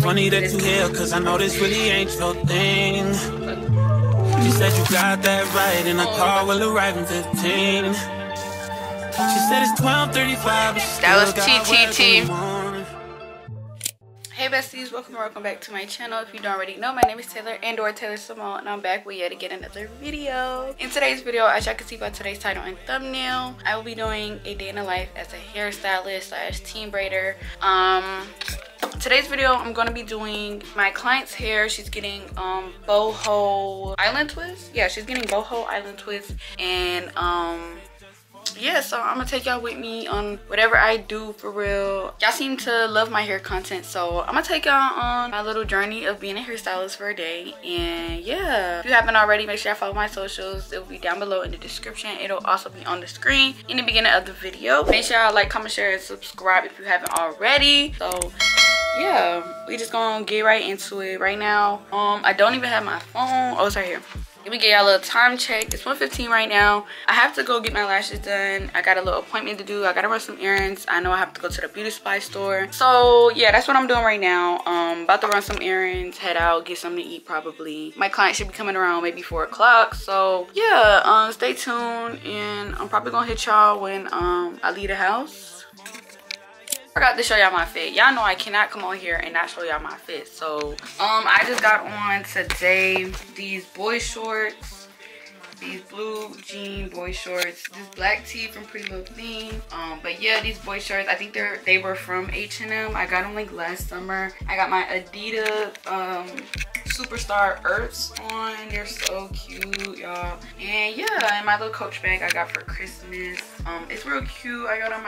funny that you here, cause I know this really ain't your thing. She said you got that right, and a car will arrive in 15. She said it's 12:35. That was TTT. Hey besties, welcome back to my channel. If you don't already know, my name is Taylor and/or Taylor Simone, and I'm back with yet again another video. In today's video, as y'all can see by today's title and thumbnail, I will be doing a day in the life as a hairstylist slash teen braider. Today's video, I'm going to be doing my client's hair. She's getting boho island twist. Yeah, she's getting boho island twist, and yeah, so I'm gonna take y'all with me on whatever I do for real. Y'all seem to love my hair content, so I'm gonna take y'all on my little journey of being a hairstylist for a day. And yeah, if you haven't already, make sure y'all follow my socials. It will be down below in the description. It'll also be on the screen in the beginning of the video. Make sure y'all like, comment, share, and subscribe if you haven't already. So yeah, we just gonna get right into it right now. I don't even have my phone. Oh, it's right here. Let me get y'all a little time check. It's 1:15 right now. I have to go get my lashes done. I got a little appointment to do. I gotta run some errands. I know I have to go to the beauty supply store. So yeah, that's what I'm doing right now. About to run some errands, head out, get something to eat probably. My client should be coming around maybe 4 o'clock. So yeah, stay tuned, and I'm probably gonna hit y'all when I leave the house. I forgot to show y'all my fit. Y'all know I cannot come on here and not show y'all my fit. So I just got on today these boy shorts, these blue jean boy shorts, this black tee from Pretty Little Thing. But yeah, these boy shorts, I think they were from H&M. I got them like last summer. I got my Adidas Superstar Earths on. They're so cute, y'all. And yeah, and my little Coach bag I got for Christmas. It's real cute. I got on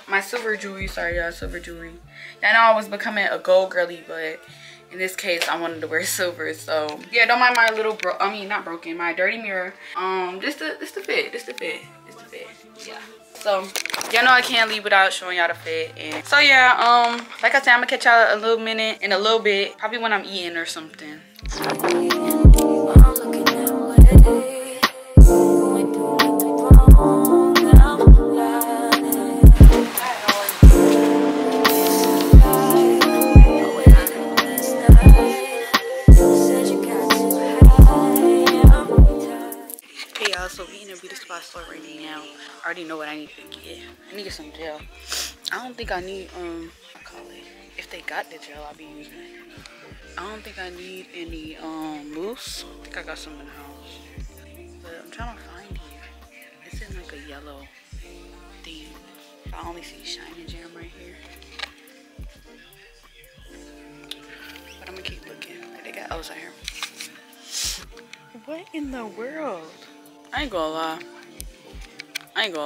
my silver jewelry. Sorry y'all, silver jewelry. I know I was becoming a gold girly, but in this case I wanted to wear silver. So yeah, don't mind my little not broken, my dirty mirror. This the fit. Yeah. So y'all know I can't leave without showing y'all the fit. And so yeah, like I said, I'm gonna catch y'all in a little bit, probably when I'm eating or something. So we in a beauty supply store right now. I already know what I need to get. I need to get some gel. I don't think I need if they got the gel, I'll be using it. I don't think I need any mousse. I think I got some in the house. But I'm trying to find here. It's in like a yellow theme. I only see Shine and Jam right here. But I'm gonna keep looking. Like they got O's out here. What in the world? I ain't gonna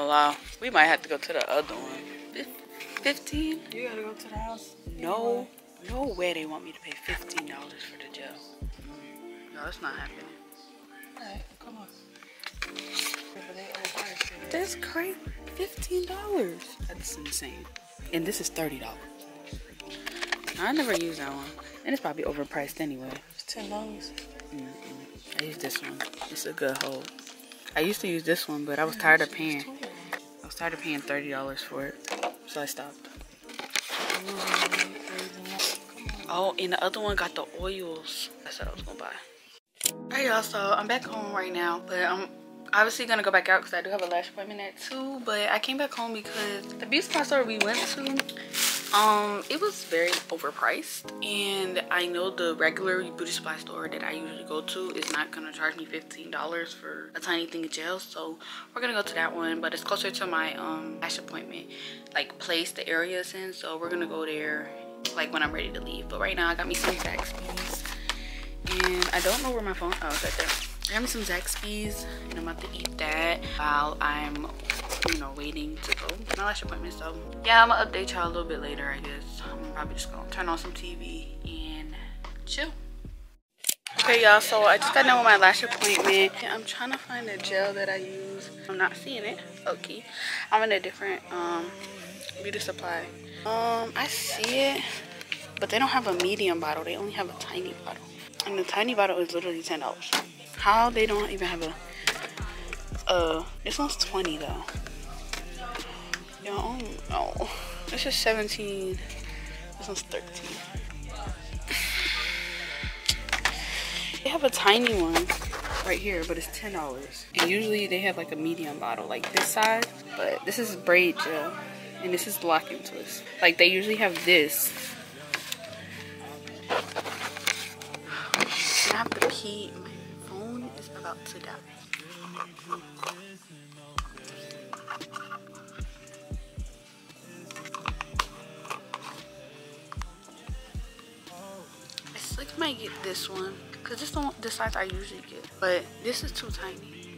lie. We might have to go to the other one. 15? You gotta go to the house? No way they want me to pay $15 for the gel. No, that's not happening. Alright, come on. That's crazy. $15. That's insane. And this is $30. I never use that one. And it's probably overpriced anyway. It's $10. I use this one. It's a good hold. I used to use this one, but I was tired of paying. $30 for it, so I stopped. Oh, and the other one got the oils. That's what I was gonna buy. Alright, y'all. So I'm back home right now, but I'm obviously gonna go back out because I do have a lash appointment at 2. But I came back home because the beauty supply store we went to, it was very overpriced, and I know the regular beauty supply store that I usually go to is not gonna charge me $15 for a tiny thing of gel. So we're gonna go to that one, but it's closer to my lash appointment like place the area is in. So we're gonna go there like when I'm ready to leave. But right now I got me some Zaxby's, and I don't know where my phone, oh, it's right there. I got me some Zaxby's, and I'm about to eat that while I'm waiting to go to my lash appointment. So yeah, I'm gonna update y'all a little bit later, I guess. I'm probably just gonna turn on some TV and chill. Okay y'all, so I just got done with my lash appointment. I'm trying to find the gel that I use. I'm not seeing it. Okay, I'm in a different beauty supply. I see it, but they don't have a medium bottle. They only have a tiny bottle, and the tiny bottle is literally $10. How they don't even have a this one's 20 though. Yo, oh, this is 17. This one's 13. a tiny one right here, but it's $10. And usually they have like a medium bottle like this size, but this is braid gel and this is lock and twist. Like they usually have this. I have to pee. My phone is about to die. I think I might get this one because this is the size I usually get, but this is too tiny.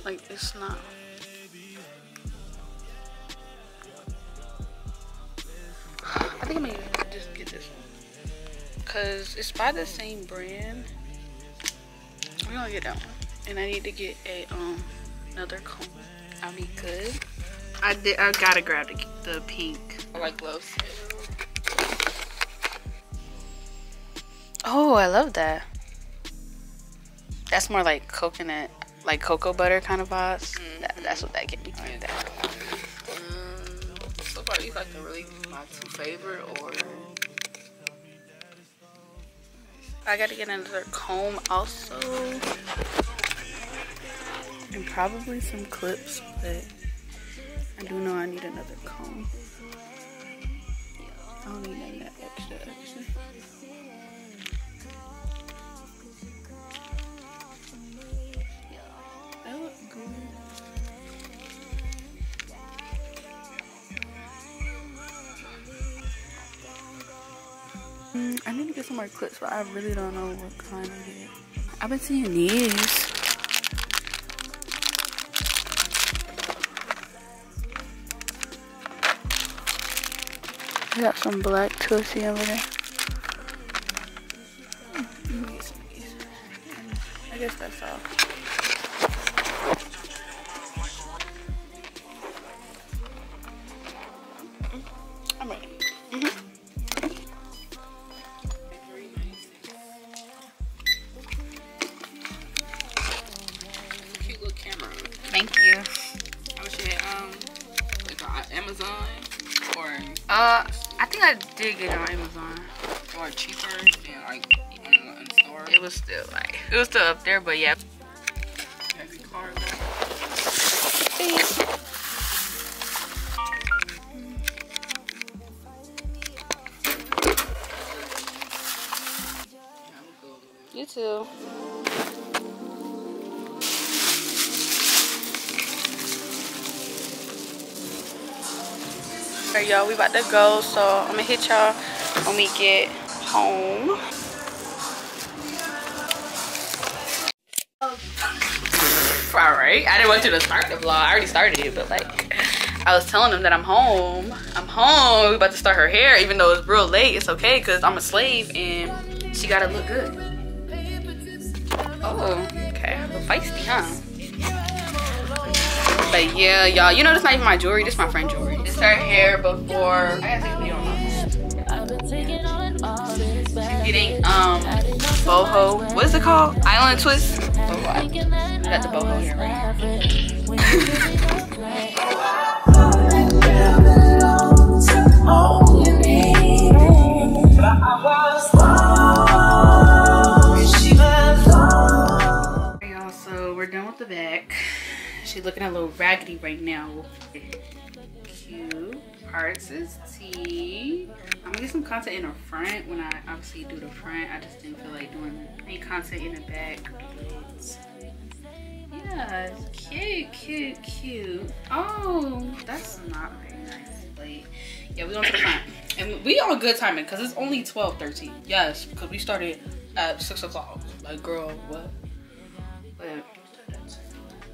Like it's not. I think I may just get this one because it's by the same brand. We're gonna get that one, and I need to get a another comb. I'll be good. I gotta grab the pink. I like gloves. Oh, I love that. That's more like coconut, like cocoa butter kind of vibes. That's what that gave me. Like that. So far, you like the really my two favorite, or I gotta get another comb also, and probably some clips, but I do know I need another comb. I don't need none of that extra. That looks good. I need to get some more clips, but I really don't know what kind to get. I've been seeing these. I got some black twisty over there. I guess that's all. I'm ready. cute little camera. Thank you. I wish you had like on Amazon or I think I did get it on Amazon. or cheaper than like in store. It was still up there, but yeah. Heavy card. You too. Alright, y'all, we about to go, so I'm gonna hit y'all when we get home. Alright, I didn't want you to start the vlog. I already started it, but like I was telling them that I'm home. I'm home. We about to start her hair, even though it's real late. It's okay, cause I'm a slave and she gotta look good. Oh, okay. A little feisty, huh? But yeah, y'all, you know this not even my jewelry. This is my friend's jewelry. It's her hair before. I gotta take a video on my phone. I'm getting boho. What is it called? Island twist. Boho. I got the boho hair right here. Y'all, so we're done with the back. She's looking a little raggedy right now. Cute. Parts is T. I'm gonna get some content in the front when I obviously do the front. I just didn't feel like doing any content in the back. Yeah, it's cute, cute, cute. Oh, that's not very nice. Like, yeah, we're going to the front. And we on good timing because it's only 12:13. Yes, because we started at 6 o'clock. Like, girl, what? But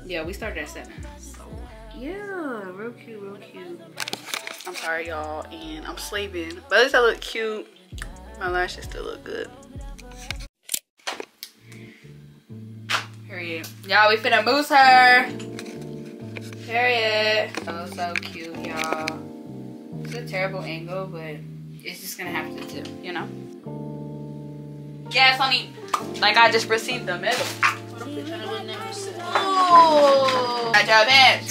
yeah, we started at 7. So yeah, real cute, real cute. I'm sorry, y'all, and I'm slaving, but at least I look cute. My lashes still look good. Period. Y'all, we finna moose her. Period. Oh, so cute, y'all. It's a terrible angle, but it's just gonna have to do, you know? Yes, honey. Like I just received the medal. Oh, got your bed.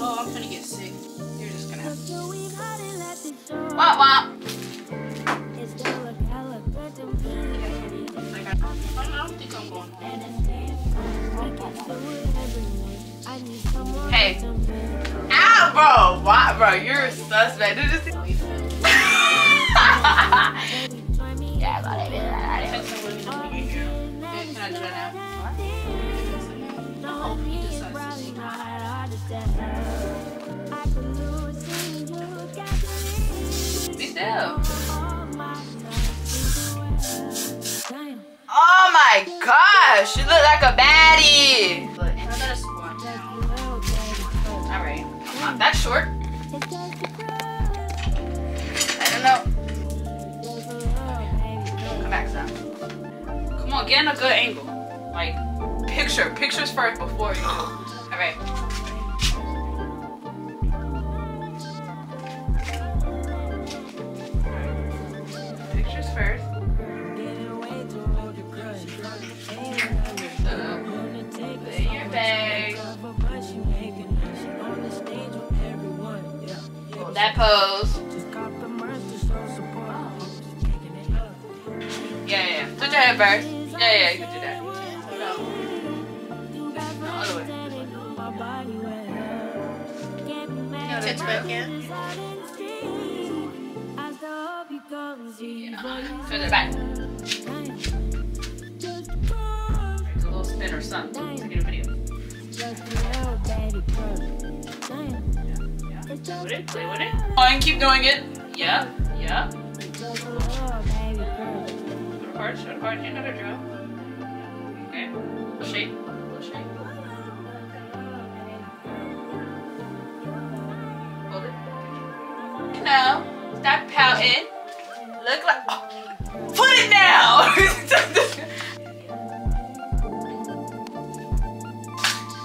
Oh, I'm gonna get sick. You're just gonna have to. Wop wop. Hey. Ah, bro. Why, bro? You're a suspect. Yeah, I got it. Can I do that now? No, he decides to be still. Oh my gosh, you look like a baddie. Look, and I got a squat now. Alright, that's short. I don't know. Come back some. Come on, get in a good angle. Like, pictures first before you do. Alright. Pictures first. Put in your bag. Hold that pose. Yeah. Put your head first. Yeah, you can do that. No, other way. Tits back in. Yeah. Turn it back. Do a little spin or something to get a video. Play with it, play with it. Oh, and keep doing it. Yeah. Show the part, you know the drill. Okay, little shape. Hold it. Now, stop pouting. Look like. Oh, put it down!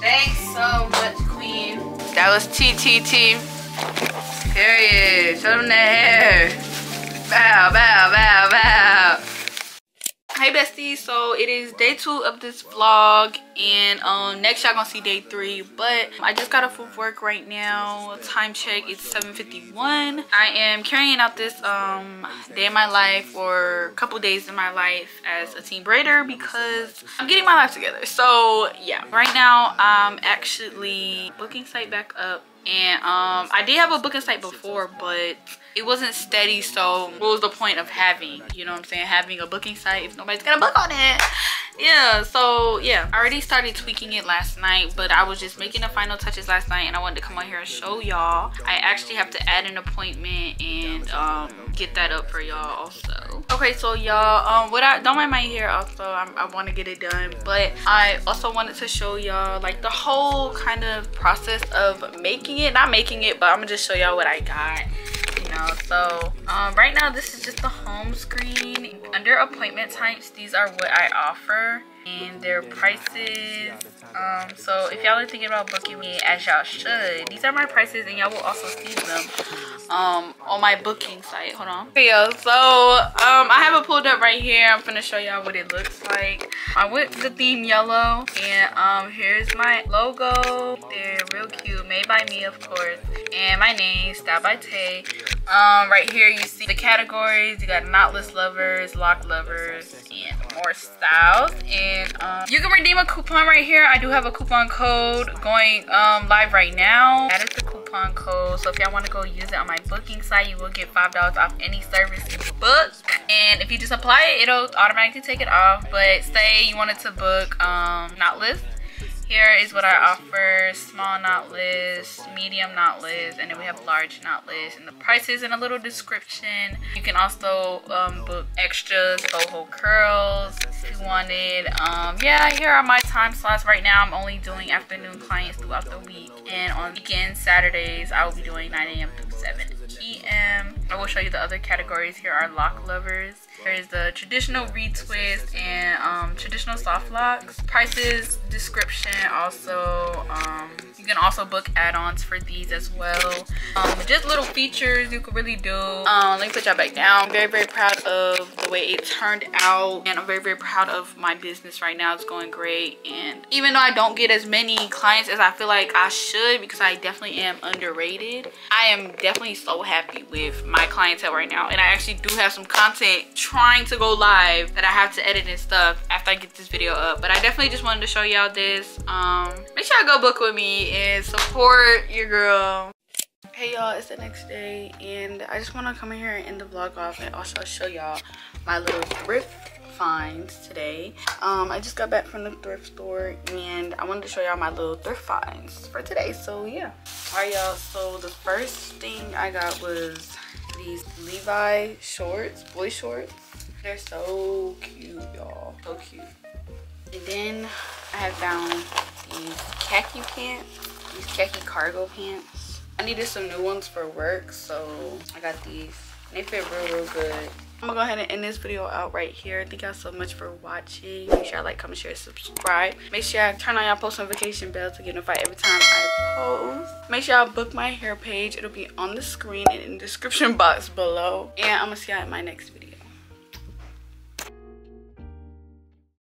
Thanks so much, Queen. That was TTT. Period. Show them that hair. Bow. Hey besties, so it is day 2 of this vlog, and next y'all gonna see day 3, but I just got off of work right now. Time check, it's 7:51. I am carrying out this day in my life, or a couple days in my life as a teen braider, because I'm getting my life together. So yeah, right now I'm actually booking site back up, and I did have a booking site before, but it wasn't steady. So what was the point of having, you know what I'm saying, having a booking site if nobody's gonna book on it? Yeah, so yeah, I already started tweaking it last night, but I was just making the final touches last night, and I wanted to come on here and show y'all. I actually have to add an appointment and get that up for y'all also. Okay, so y'all, don't mind my hair also. I want to get it done, but I also wanted to show y'all like the whole kind of process of making it. Not making it, but I'm gonna just show y'all what I got. So right now this is just the home screen. Under appointment types, these are what I offer and their prices. So if y'all are thinking about booking me, as y'all should, these are my prices, and y'all will also see them on my booking site. Hold on. Okay, yo, so I have it pulled up right here. I'm gonna show y'all what it looks like. I went the theme yellow, and here's my logo. They're real cute, made by me of course, and my name, styledbytay. Right here you see the categories. You got knotless lovers, lock lovers, and more styles. And you can redeem a coupon right here. I do have a coupon code going live right now. That is the coupon code. So if y'all want to go use it on my booking site, you will get $5 off any service you book. And if you just apply it, it'll automatically take it off. But say you wanted to book knotless. Here is what I offer: small knotless, medium knotless, and then we have large knotless, and the prices in a little description. You can also book extras, boho curls if you wanted. Yeah, here are my time slots. Right now I'm only doing afternoon clients throughout the week, and on weekends, Saturdays, I will be doing 9 a.m. through 7 p.m. I will show you the other categories. Here are lock lovers. There's the traditional retwist and traditional soft locks. Prices, description. Also, you can also book add-ons for these as well. Just little features you could really do. Let me put y'all back down. I'm very, very proud of the way it turned out, and I'm very, very proud of my business right now. It's going great, and even though I don't get as many clients as I feel like I should, because I definitely am underrated, I am definitely so happy with my clientele right now. And I actually do have some content trying to go live that I have to edit and stuff after I get this video up, but I definitely just wanted to show y'all this. Make sure y'all go book with me and support your girl. Hey y'all, it's the next day, and I just want to come in here and end the vlog off and also show y'all my little thrift finds today. I just got back from the thrift store, and I wanted to show y'all my little thrift finds for today. So yeah, all right y'all, so the first thing I got was these Levi shorts, boy shorts. They're so cute, y'all, so cute. And then I have found these khaki pants, these khaki cargo pants. I needed some new ones for work, so I got these. They fit real good. I'm gonna go ahead and end this video out right here. Thank y'all so much for watching. Make sure y'all like, comment, share, subscribe. Make sure y'all turn on y'all post notification bell to get notified every time I post. Make sure y'all book my hair page. It'll be on the screen and in the description box below. And I'm gonna see y'all in my next video.